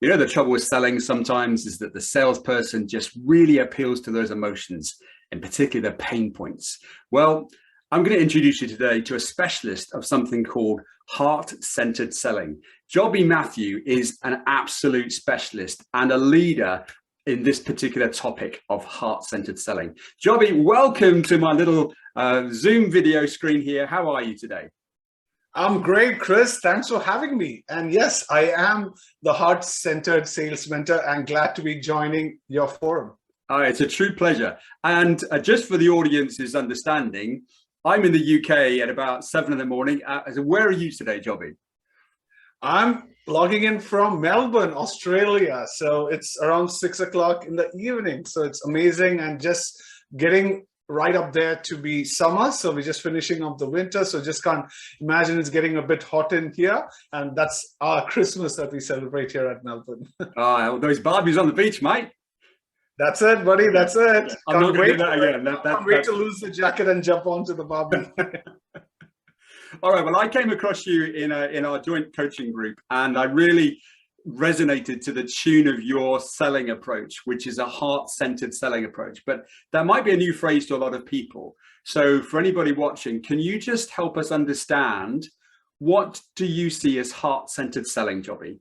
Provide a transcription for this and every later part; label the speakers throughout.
Speaker 1: You know, the trouble with selling sometimes is that the salesperson just really appeals to those emotions, in particular the pain points. Well, I'm going to introduce you today to a specialist of something called heart-centered selling. Jobby Matthew is an absolute specialist and a leader in this particular topic of heart-centered selling. Jobby, welcome to my little Zoom video screen here. How are you today?
Speaker 2: I'm great, Chris. Thanks for having me. And yes, I am the heart-centered sales mentor and glad to be joining your forum.
Speaker 1: It's a true pleasure. And just for the audience's understanding, I'm in the UK at about 7 in the morning. So where are you today, Jobby?
Speaker 2: I'm logging in from Melbourne, Australia. So it's around 6 o'clock in the evening. So it's amazing and just getting right up there to be summer. So we're just finishing up the winter. So just can't imagine it's getting a bit hot in here. And that's our Christmas that we celebrate here at Melbourne.
Speaker 1: Those Barbies on the beach, mate.
Speaker 2: That's it, buddy. That's it.
Speaker 1: I'm not going to do that again.
Speaker 2: Can't wait to lose the jacket and jump onto the Barbie.
Speaker 1: All right. Well, I came across you in our joint coaching group, and I really resonated to the tune of your selling approach, which is a heart-centered selling approach. But that might be a new phrase to a lot of people. So for anybody watching, can you just help us understand, what do you see as heart-centered selling, Jobby?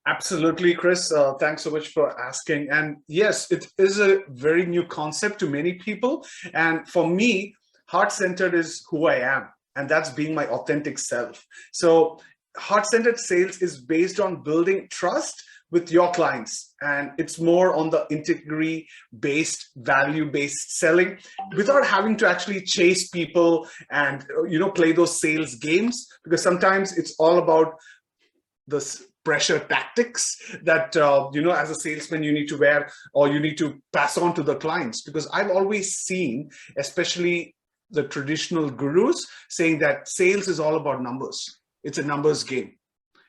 Speaker 2: Absolutely, Chris. Thanks so much for asking. And yes, it is a very new concept to many people. And for me, heart-centered is who I am. And that's being my authentic self. So heart-centered sales is based on building trust with your clients. And it's more on the integrity-based, value-based selling without having to actually chase people and, play those sales games. Because sometimes it's all about the pressure tactics that, as a salesman, you need to wear or you need to pass on to the clients. Because I've always seen, especially the traditional gurus, saying that sales is all about numbers. It's a numbers game.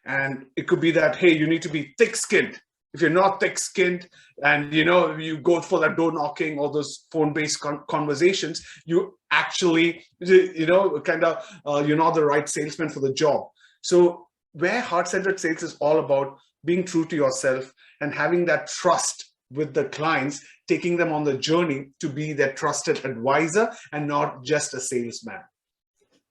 Speaker 2: And it could be that, hey, you need to be thick-skinned. If you're not thick-skinned and, you go for that door knocking or those phone-based conversations, you actually, you're not the right salesman for the job. So where heart-centered sales is all about being true to yourself and having that trust with the clients, taking them on the journey to be their trusted advisor and not just a salesman.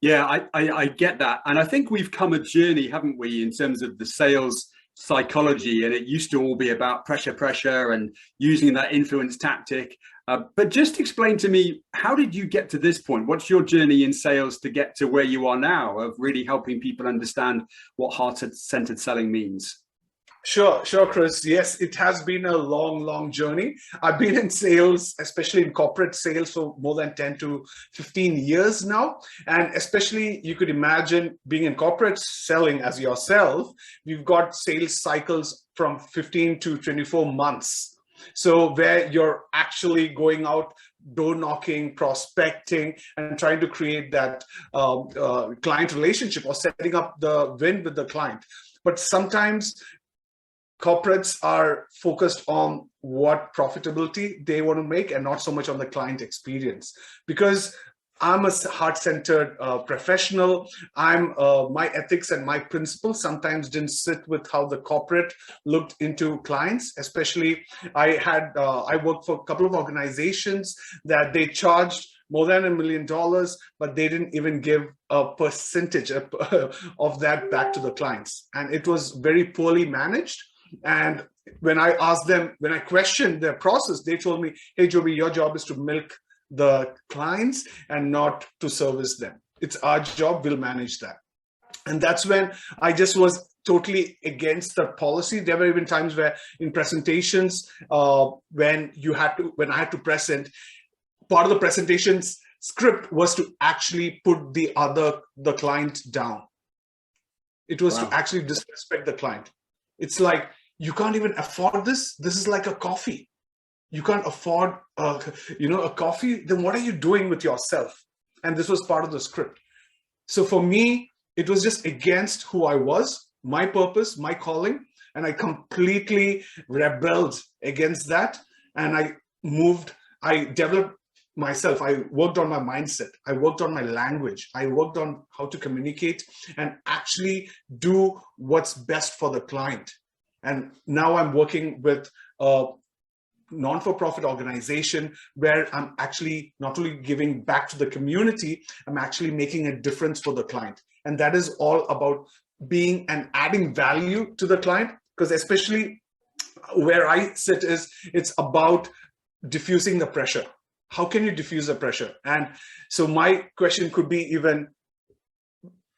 Speaker 1: Yeah, I get that. And I think we've come a journey, haven't we, in terms of the sales psychology. And it used to all be about pressure and using that influence tactic. But just explain to me, how did you get to this point? What's your journey in sales to get to where you are now of really helping people understand what heart-centered selling means?
Speaker 2: Sure, Chris. Yes, it has been a long journey. I've been in sales, especially in corporate sales, for more than 10 to 15 years now. And especially you could imagine being in corporate selling as yourself, we've got sales cycles from 15 to 24 months. So where you're actually going out, door knocking, prospecting, and trying to create that client relationship or setting up the win with the client. But sometimes corporates are focused on what profitability they want to make and not so much on the client experience. Because I'm a heart-centered professional. My ethics and my principles sometimes didn't sit with how the corporate looked into clients. Especially, I worked for a couple of organizations that they charged more than $1 million, but they didn't even give a percentage of that back to the clients. And it was very poorly managed. And when I asked them, when I questioned their process, they told me, hey, Jobby, your job is to milk the clients and not to service them. It's our job, we'll manage that. And that's when I just was totally against the policy. There were even times where in presentations, when I had to present, part of the presentation's script was to actually put the client down. It was to actually disrespect the client. It's like, you can't even afford this. This is like a coffee. You can't afford, a coffee. Then what are you doing with yourself? And this was part of the script. So for me, it was just against who I was, my purpose, my calling. And I completely rebelled against that. And I developed myself. I worked on my mindset. I worked on my language. I worked on how to communicate and actually do what's best for the client. And now I'm working with a non-for-profit organization where I'm actually not only giving back to the community, I'm actually making a difference for the client. And that is all about being and adding value to the client, because especially where I sit is it's about diffusing the pressure. How can you diffuse the pressure? And so my question could be even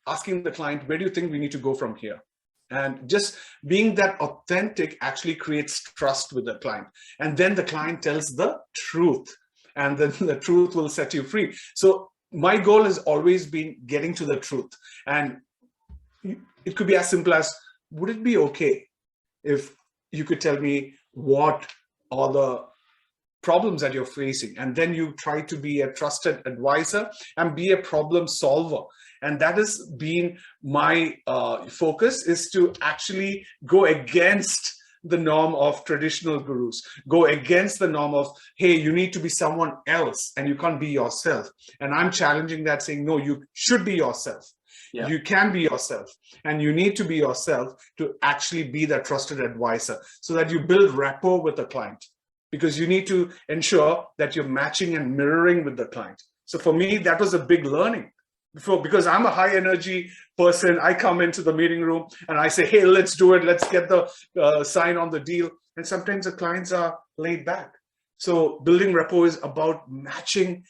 Speaker 2: asking the client, where do you think we need to go from here? And just being that authentic actually creates trust with the client. And then the client tells the truth, and then the truth will set you free. So my goal has always been getting to the truth. And it could be as simple as, would it be okay if you could tell me what are the problems that you're facing? And then you try to be a trusted advisor and be a problem solver. And that has been my focus, is to actually go against the norm of traditional gurus, go against the norm of, hey, you need to be someone else and you can't be yourself. And I'm challenging that, saying, no, you should be yourself. Yeah. You can be yourself, and you need to be yourself to actually be that trusted advisor, so that you build rapport with the client, because you need to ensure that you're matching and mirroring with the client. So for me, that was a big learning. Because I'm a high energy person, I come into the meeting room and I say, hey, let's do it. Let's get the sign on the deal. And sometimes the clients are laid back. So building rapport is about matching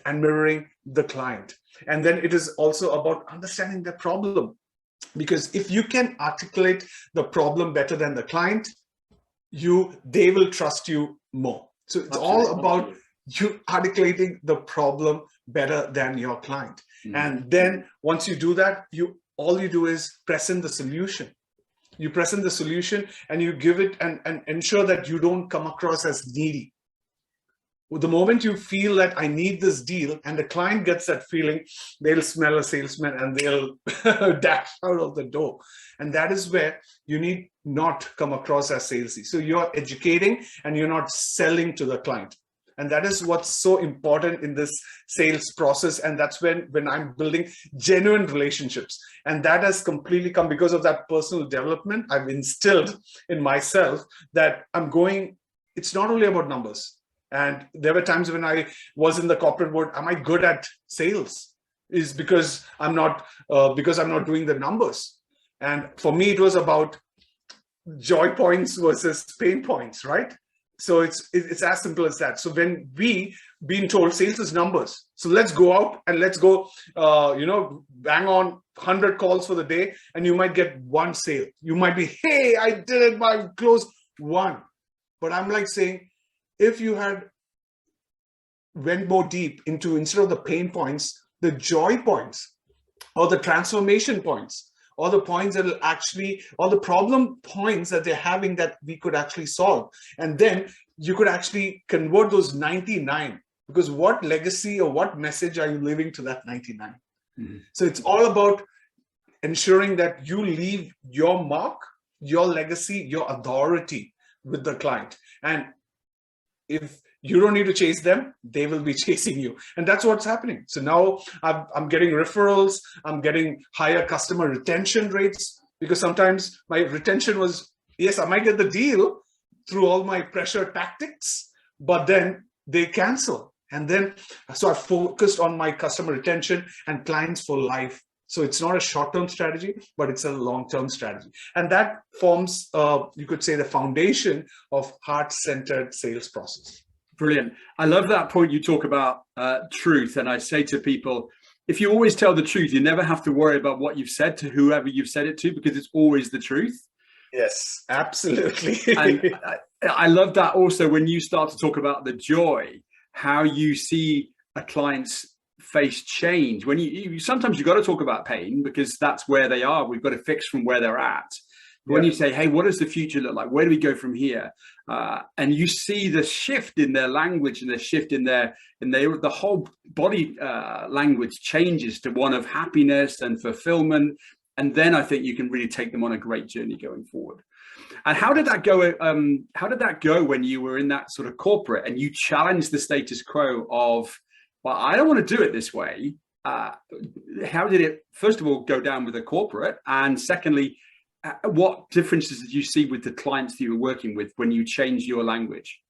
Speaker 2: and mirroring the client. And then it is also about understanding the problem. Because if you can articulate the problem better than the client, they will trust you more. So it's all about you articulating the problem better than your client. And then once you do that, all you do is present the solution. You present the solution and you give it and ensure that you don't come across as needy. The moment you feel that I need this deal, and the client gets that feeling, they'll smell a salesman and they'll dash out of the door. And that is where you need not come across as salesy. So you're educating and you're not selling to the client. And that is what's so important in this sales process. And that's when I'm building genuine relationships. And that has completely come because of that personal development I've instilled in myself, that it's not only about numbers. And there were times when I was in the corporate world, am I good at sales? Is because I'm not doing the numbers. And for me, it was about joy points versus pain points, right? So it's as simple as that. So when we being told sales is numbers, so let's go out and let's go, bang on 100 calls for the day, and you might get one sale. You might be, hey, I did it, I closed one. But I'm like saying, if you had went more deep into, instead of the pain points, the joy points, or the transformation points, or the points that will actually, or the problem points that they're having that we could actually solve. And then you could actually convert those 99, because what legacy or what message are you leaving to that 99? Mm-hmm. So it's all about ensuring that you leave your mark, your legacy, your authority with the client. And if you don't need to chase them, they will be chasing you. And that's what's happening. So now I'm getting referrals, I'm getting higher customer retention rates, because sometimes my retention was, yes, I might get the deal through all my pressure tactics, but then they cancel. And then, so I focused on my customer retention and clients for life. So it's not a short-term strategy, but it's a long-term strategy. And that forms, you could say, the foundation of heart-centered sales process.
Speaker 1: Brilliant. I love that point you talk about truth. And I say to people, if you always tell the truth, you never have to worry about what you've said to whoever you've said it to, because it's always the truth.
Speaker 2: Yes, absolutely.
Speaker 1: And I love that also when you start to talk about the joy, how you see a client's face change. When you sometimes you've got to talk about pain, because that's where they are. We've got to fix from where they're at. When you say, hey, what does the future look like? Where do we go from here? And you see the shift in their language and the shift in the whole body language changes to one of happiness and fulfillment. And then I think you can really take them on a great journey going forward. And how did that go? How did that go when you were in that sort of corporate and you challenged the status quo of, well, I don't want to do it this way. How did it, first of all, go down with the corporate? And secondly, what differences did you see with the clients that you were working with when you changed your language?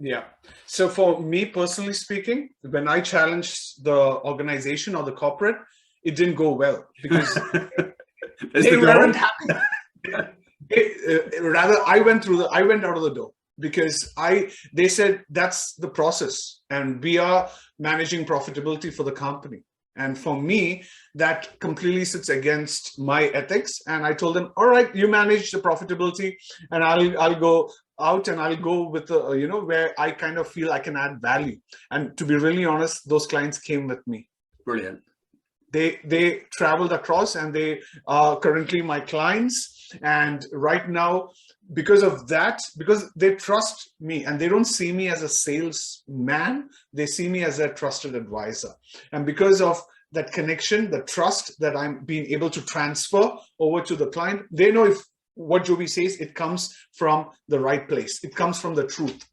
Speaker 2: Yeah. So for me personally speaking, when I challenged the organization or the corporate, it didn't go well because they weren't happy. Rather, I went out of the door because they said that's the process, and we are managing profitability for the company. And for me, that completely sits against my ethics. And I told them, all right, you manage the profitability, and I'll go out and I'll go with the, where I kind of feel I can add value. And to be really honest, those clients came with me.
Speaker 1: Brilliant.
Speaker 2: They traveled across, and they are currently my clients. And right now, because of that, because they trust me and they don't see me as a salesman, they see me as a trusted advisor. And because of that connection, the trust that I'm being able to transfer over to the client, they know if what Joby says, it comes from the right place. It comes from the truth.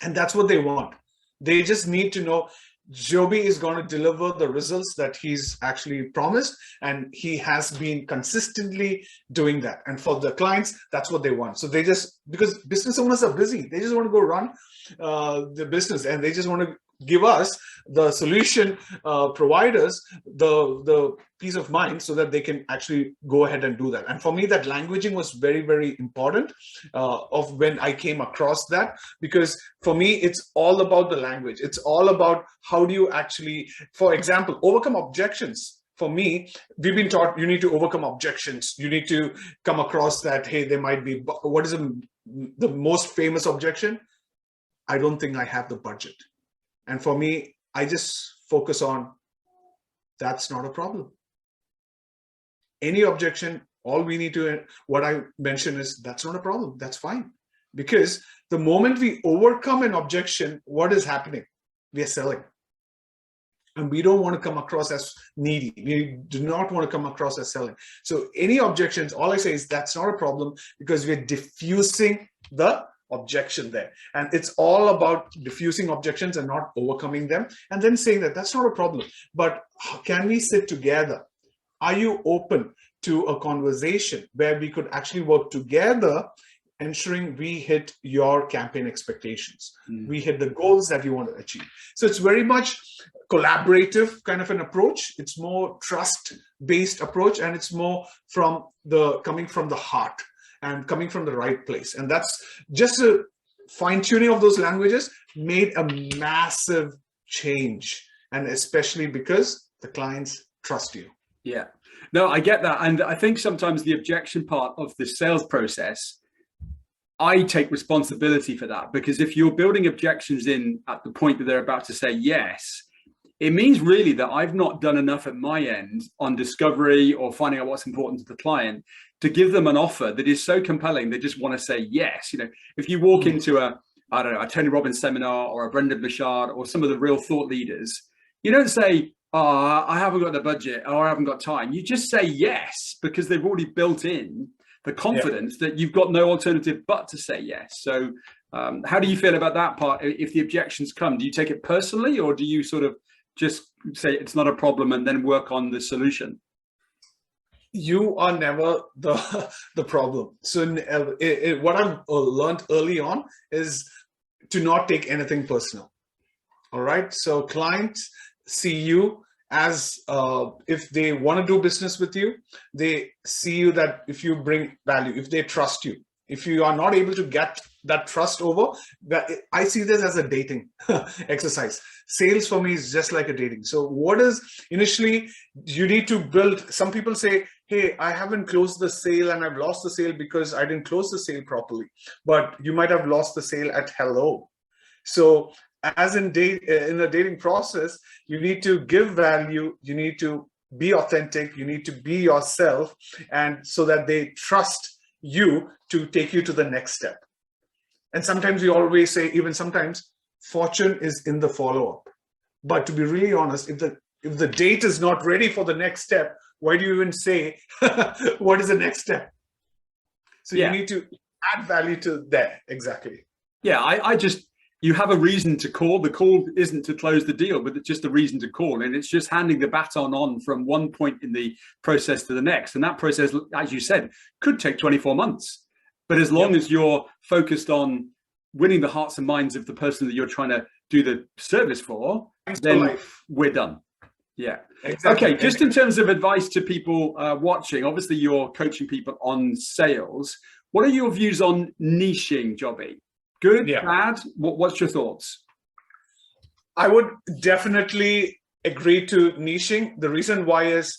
Speaker 2: And that's what they want. They just need to know Joby is going to deliver the results that he's actually promised, and he has been consistently doing that. And for the clients, that's what they want. So they just, because business owners are busy, they just want to go run the business, and they just want to give us, the solution providers, the peace of mind so that they can actually go ahead and do that. And for me, that languaging was very, very important of when I came across that, because for me, it's all about the language. It's all about how do you actually, for example, overcome objections. For me, we've been taught you need to overcome objections. You need to come across that, hey, there might be, what is the most famous objection? I don't think I have the budget. And for me, I just focus on, that's not a problem. Any objection, all we need to, what I mention is, that's not a problem. That's fine. Because the moment we overcome an objection, what is happening? We are selling. And we don't want to come across as needy. We do not want to come across as selling. So any objections, all I say is, that's not a problem, because we're diffusing the objection there. And it's all about diffusing objections and not overcoming them, and then saying that that's not a problem, but can we sit together? Are you open to a conversation where we could actually work together, ensuring we hit your campaign expectations, we hit the goals that you want to achieve? So it's very much collaborative kind of an approach. It's more trust-based approach, and it's more coming from the heart and coming from the right place. And that's just a fine-tuning of those languages made a massive change, and especially because the clients trust you.
Speaker 1: Yeah, no, I get that. And I think sometimes the objection part of the sales process, I take responsibility for that, because if you're building objections in at the point that they're about to say yes, it means really that I've not done enough at my end on discovery or finding out what's important to the client to give them an offer that is so compelling they just want to say yes. If you walk into a Tony Robbins seminar or a Brendan Burchard or some of the real thought leaders, you don't say, oh, I haven't got the budget, or I haven't got time. You just say yes, because they've already built in the confidence that you've got no alternative but to say yes. So how do you feel about that part? If the objections come, do you take it personally, or do you sort of just say it's not a problem and then work on the solution?
Speaker 2: You are never the problem. So what I've learned early on is to not take anything personal. All right. So clients see you as if they want to do business with you, they see you that if you bring value, if they trust you. If you are not able to get that trust over, that I see this as a dating exercise. Sales for me is just like a dating. So what is initially you need to build? Some people say, hey, I haven't closed the sale and I've lost the sale because I didn't close the sale properly. But you might have lost the sale at hello. So as in a dating process, you need to give value, you need to be authentic, you need to be yourself, and so that they trust you to take you to the next step. And sometimes we always say, even sometimes, fortune is in the follow-up. But to be really honest, if the date is not ready for the next step, why do you even say what is the next step? So you need to add value to that. Exactly.
Speaker 1: Yeah, you have a reason to call. The call isn't to close the deal, but it's just a reason to call. And it's just handing the baton on from one point in the process to the next. And that process, as you said, could take 24 months. But as long as you're focused on winning the hearts and minds of the person that you're trying to do the service for, then we're done. Yeah. Exactly. Okay. Just in terms of advice to people watching, obviously you're coaching people on sales. What are your views on niching, Jobby? Good, bad? What's your thoughts?
Speaker 2: I would definitely agree to niching. The reason why is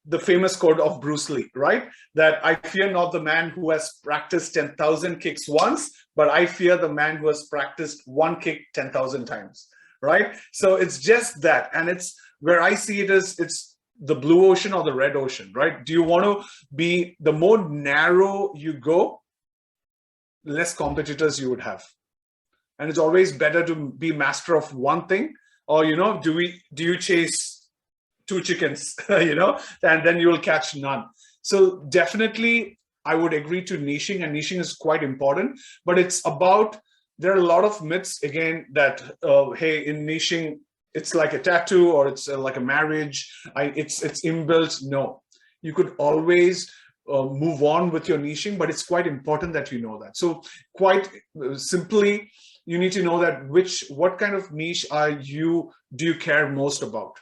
Speaker 2: the famous quote of Bruce Lee, right? That I fear not the man who has practiced 10,000 kicks once, but I fear the man who has practiced one kick 10,000 times, right? So it's just that. And it's where I see it as it's the blue ocean or the red ocean, right? Do you want to be, the more narrow you go, less competitors you would have. And it's always better to be master of one thing, or, do you chase two chickens, and then you will catch none. So definitely I would agree to niching, and niching is quite important, but it's about, there are a lot of myths again that, hey, in niching, it's like a tattoo or it's like a marriage. It's inbuilt. No, you could always move on with your niching, but it's quite important that you know that. So quite simply, you need to know that what kind of niche do you care most about?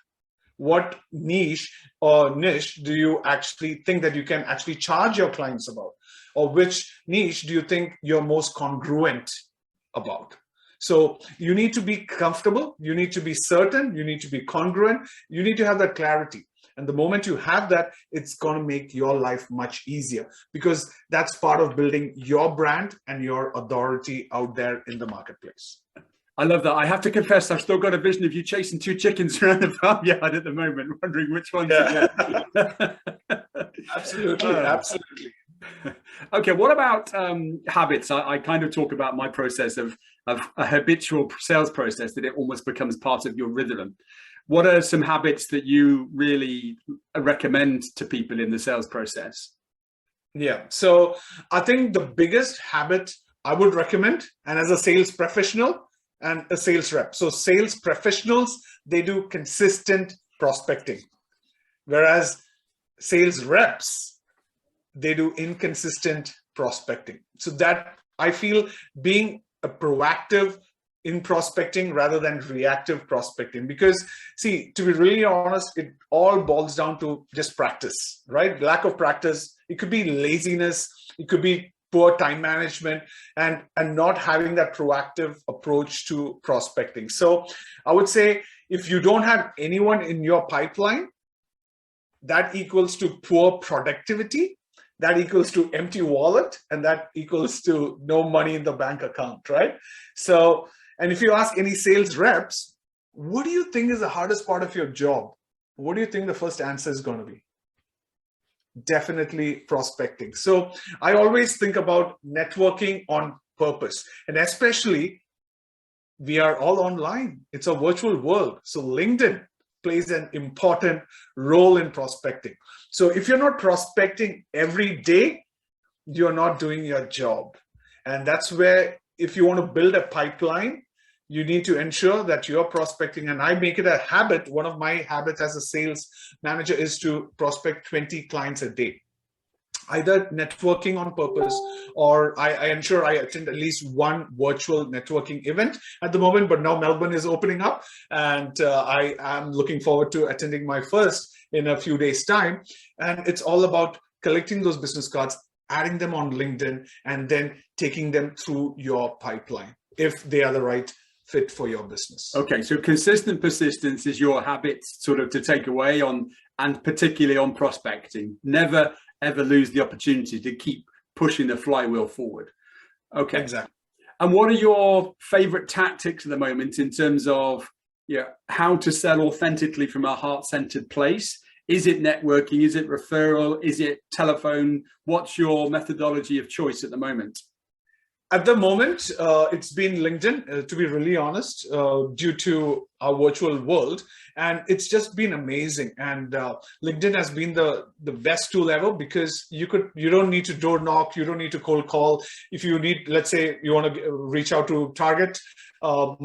Speaker 2: What niche or niche do you actually think that you can actually charge your clients about? Or which niche do you think you're most congruent about? So you need to be comfortable, you need to be certain, you need to be congruent, you need to have that clarity. And the moment you have that, it's going to make your life much easier, because that's part of building your brand and your authority out there in the marketplace.
Speaker 1: I love that. I have to confess, I've still got a vision of you chasing two chickens around the farmyard at the moment, wondering which ones to get.
Speaker 2: Absolutely, absolutely.
Speaker 1: Okay, what about habits? I kind of talk about my process of a habitual sales process, that it almost becomes part of your rhythm. What are some habits that you really recommend to people in the sales process?
Speaker 2: Yeah, so I think the biggest habit I would recommend, and as a sales professional and a sales rep. So sales professionals, they do consistent prospecting, whereas sales reps, they do inconsistent prospecting. So that I feel being a proactive in prospecting rather than reactive prospecting, because see, to be really honest, it all boils down to just practice, right? Lack of practice. It could be laziness, it could be poor time management, and not having that proactive approach to prospecting. So I would say if you don't have anyone in your pipeline, that equals to poor productivity, that equals to empty wallet, and that equals to no money in the bank account, right? So, and if you ask any sales reps, what do you think is the hardest part of your job? What do you think the first answer is going to be? Definitely prospecting. So I always think about networking on purpose, and especially we are all online. It's a virtual world. So LinkedIn plays an important role in prospecting. So if you're not prospecting every day, you're not doing your job. And that's where, if you want to build a pipeline, you need to ensure that you're prospecting. And I make it a habit. One of my habits as a sales manager is to prospect 20 clients a day, either networking on purpose, or I ensure I attend at least one virtual networking event at the moment. But now Melbourne is opening up, and I am looking forward to attending my first in a few days' time. And it's all about collecting those business cards, adding them on LinkedIn, and then taking them through your pipeline if they are the right fit for your business.
Speaker 1: Okay, so consistent persistence is your habit sort of to take away on, and particularly on prospecting. Never ever lose the opportunity to keep pushing the flywheel forward. Okay,
Speaker 2: exactly.
Speaker 1: And what are your favorite tactics at the moment in terms of how to sell authentically from a heart-centered place? Is it networking? Is it referral? Is it telephone? What's your methodology of choice at the moment?
Speaker 2: At the moment, it's been LinkedIn, to be really honest, due to our virtual world, and it's just been amazing. And LinkedIn has been the best tool ever, because you don't need to door knock, you don't need to cold call. If you need, let's say you want to reach out to target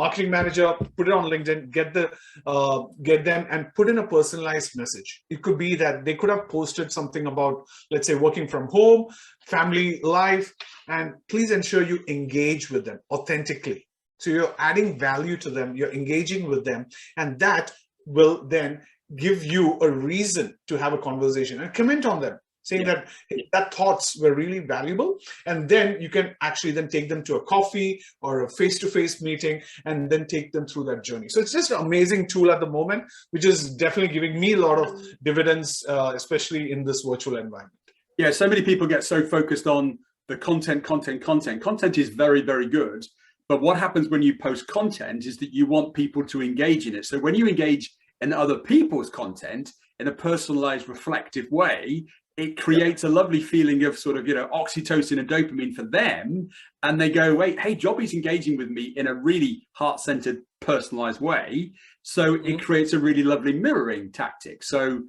Speaker 2: marketing manager, put it on LinkedIn, get them and put in a personalized message. It could be that they could have posted something about, let's say, working from home, family life, and please ensure you engage with them authentically. So you're adding value to them, you're engaging with them, and that will then give you a reason to have a conversation and comment on them, saying that that thoughts were really valuable. And then you can actually then take them to a coffee or a face-to-face meeting and then take them through that journey. So it's just an amazing tool at the moment, which is definitely giving me a lot of dividends, especially in this virtual environment.
Speaker 1: Yeah, so many people get so focused on the content. Content is very, very good. But what happens when you post content is that you want people to engage in it. So when you engage in other people's content in a personalized, reflective way, it creates a lovely feeling of sort of, oxytocin and dopamine for them. And they go, wait, hey, Jobby's engaging with me in a really heart-centered, personalized way. So it creates a really lovely mirroring tactic. So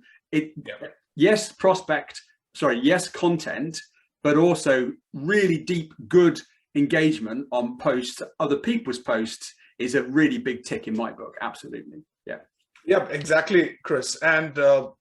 Speaker 1: yes, content, but also really deep, good engagement on posts, other people's posts, is a really big tick in my book. Absolutely.
Speaker 2: Yeah, exactly, Chris. And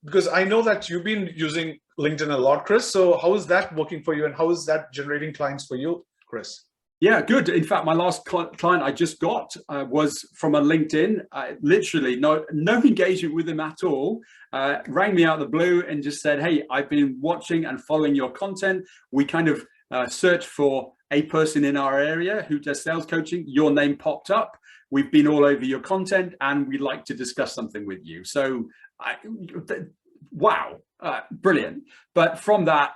Speaker 2: because I know that you've been using LinkedIn a lot, Chris. So how is that working for you, and how is that generating clients for you, Chris?
Speaker 1: Yeah, good. In fact, my last client I just got was from a LinkedIn. Literally no engagement with him at all. Rang me out of the blue and just said, hey, I've been watching and following your content. We kind of searched for a person in our area who does sales coaching. Your name popped up. We've been all over your content and we'd like to discuss something with you. So, wow, brilliant. But from that,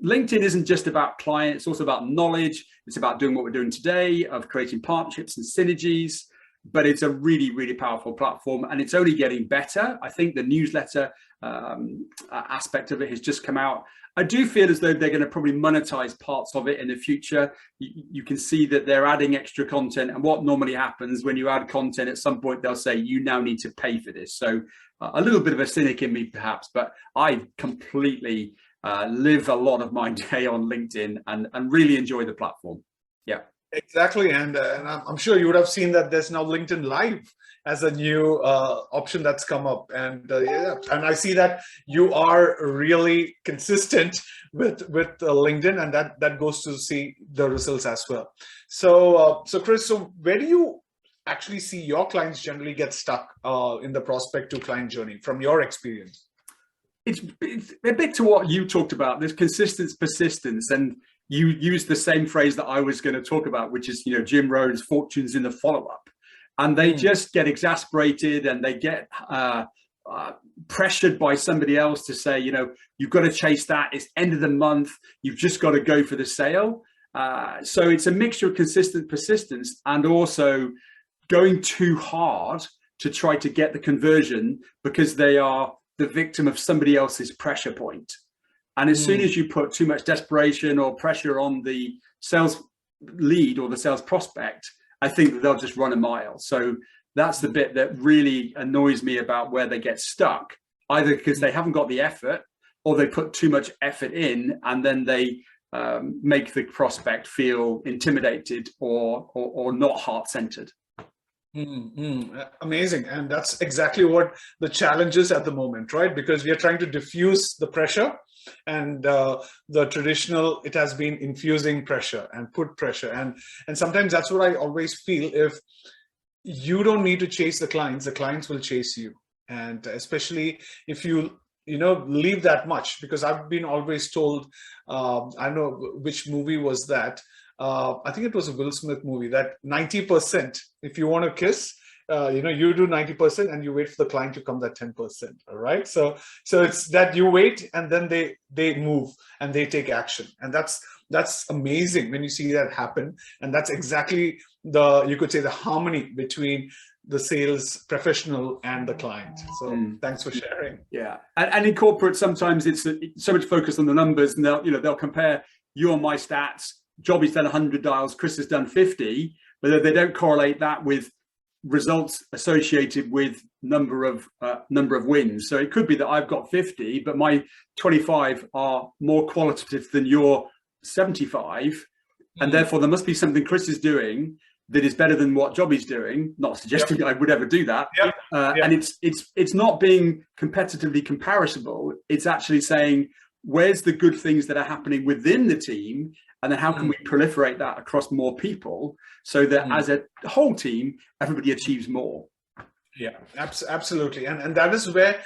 Speaker 1: LinkedIn isn't just about clients, it's also about knowledge. It's about doing what we're doing today, of creating partnerships and synergies. But it's a really, really powerful platform, and it's only getting better. I think the newsletter aspect of it has just come out. I do feel as though they're going to probably monetize parts of it in the future. You can see that they're adding extra content, and what normally happens when you add content, at some point they'll say you now need to pay for this. So a little bit of a cynic in me perhaps, but I completely live a lot of my day on LinkedIn and really enjoy the platform. Yeah.
Speaker 2: Exactly, and I'm sure you would have seen that there's now LinkedIn Live as a new option that's come up, and and I see that you are really consistent with LinkedIn, and that goes to see the results as well. So Chris, so where do you actually see your clients generally get stuck in the prospect to client journey from your experience?
Speaker 1: It's a bit to what you talked about. There's persistence, and you use the same phrase that I was going to talk about, which is, Jim Rohn's fortunes in the follow-up. And they just get exasperated, and they get pressured by somebody else to say, you've got to chase that. It's end of the month. You've just got to go for the sale. So it's a mixture of consistent persistence and also going too hard to try to get the conversion because they are the victim of somebody else's pressure point. And as soon as you put too much desperation or pressure on the sales lead or the sales prospect, I think that they'll just run a mile. So that's the bit that really annoys me about where they get stuck, either because they haven't got the effort or they put too much effort in, and then they make the prospect feel intimidated or not heart-centered.
Speaker 2: Amazing. And that's exactly what the challenge is at the moment, right? Because we are trying to diffuse the pressure, and the traditional, it has been infusing pressure and put pressure. And sometimes that's what I always feel. If you don't need to chase the clients will chase you. And especially if you leave that much, because I've been always told, I don't know which movie was that. I think it was a Will Smith movie, that 90%, if you want to kiss, you do 90% and you wait for the client to come that 10%. All right. So it's that you wait and then they move and they take action. And that's amazing when you see that happen. And that's exactly you could say the harmony between the sales professional and the client. So thanks for sharing.
Speaker 1: Yeah. And in corporate, sometimes it's so much focus on the numbers, and they'll compare you and my stats. Jobby's done 100 dials, Chris has done 50, but they don't correlate that with results associated with number of wins. So it could be that I've got 50, but my 25 are more qualitative than your 75, and therefore there must be something Chris is doing that is better than what Jobby's doing. Not suggesting I would ever do that. And it's not being competitively comparable. It's actually saying, where's the good things that are happening within the team, and then how can we proliferate that across more people so that as a whole team, everybody achieves more.
Speaker 2: Yeah, absolutely. And that is where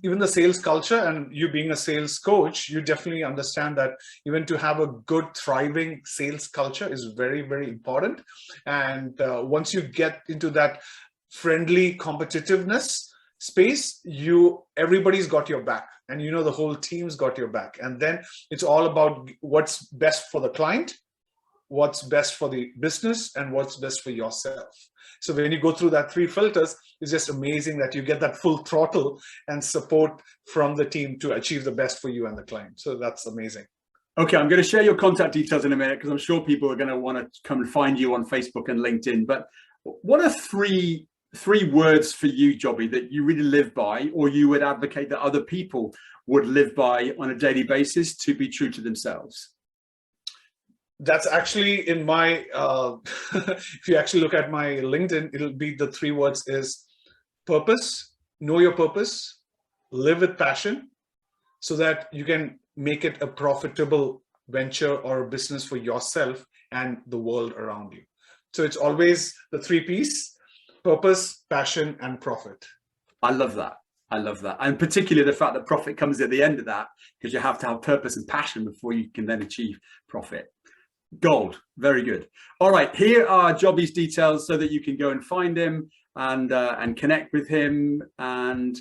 Speaker 2: even the sales culture, and you being a sales coach, you definitely understand that even to have a good, thriving sales culture is very, very important. And once you get into that friendly competitiveness space, everybody's got your back, and the whole team's got your back. And then it's all about what's best for the client, what's best for the business, and what's best for yourself. So when you go through that 3 filters, it's just amazing that you get that full throttle and support from the team to achieve the best for you and the client. So that's amazing.
Speaker 1: Okay, I'm going to share your contact details in a minute, because I'm sure people are going to want to come and find you on Facebook and LinkedIn. But what are three words for you, Jobby, that you really live by, or you would advocate that other people would live by on a daily basis to be true to themselves?
Speaker 2: That's actually in my, if you actually look at my LinkedIn, it'll be the 3 words is purpose, know your purpose, live with passion, so that you can make it a profitable venture or a business for yourself and the world around you. So it's always the 3 P's: purpose, passion, and profit.
Speaker 1: I love that. I love that. And particularly the fact that profit comes at the end of that, because you have to have purpose and passion before you can then achieve profit. Gold. Very good. All right, here are Jobby's details so that you can go and find him and connect with him. And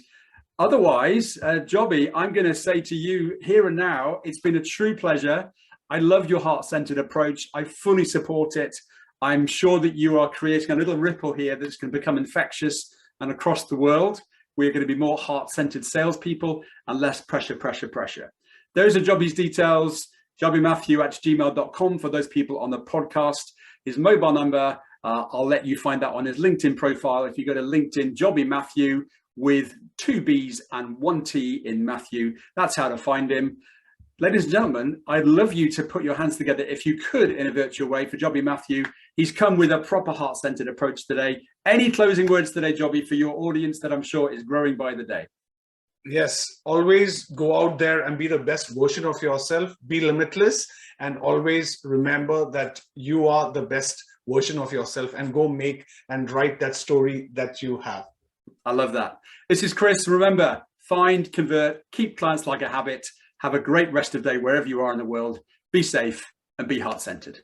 Speaker 1: otherwise, Jobby, I'm going to say to you here and now, it's been a true pleasure. I love your heart-centered approach. I fully support it. I'm sure that you are creating a little ripple here that's going to become infectious, and across the world, we're going to be more heart-centered salespeople and less pressure. Those are Jobby's details. jobbymatthew@gmail.com for those people on the podcast. His mobile number, I'll let you find that on his LinkedIn profile. If you go to LinkedIn, Jobby Matthew with 2 B's and 1 T in Matthew, that's how to find him. Ladies and gentlemen, I'd love you to put your hands together, if you could, in a virtual way for Jobby Matthew. He's come with a proper heart-centered approach today. Any closing words today, Jobby, for your audience that I'm sure is growing by the day?
Speaker 2: Yes, always go out there and be the best version of yourself, be limitless, and always remember that you are the best version of yourself, and go make and write that story that you have.
Speaker 1: I love that. This is Chris. Remember, find, convert, keep clients like a habit. Have a great rest of the day wherever you are in the world. Be safe and be heart-centered.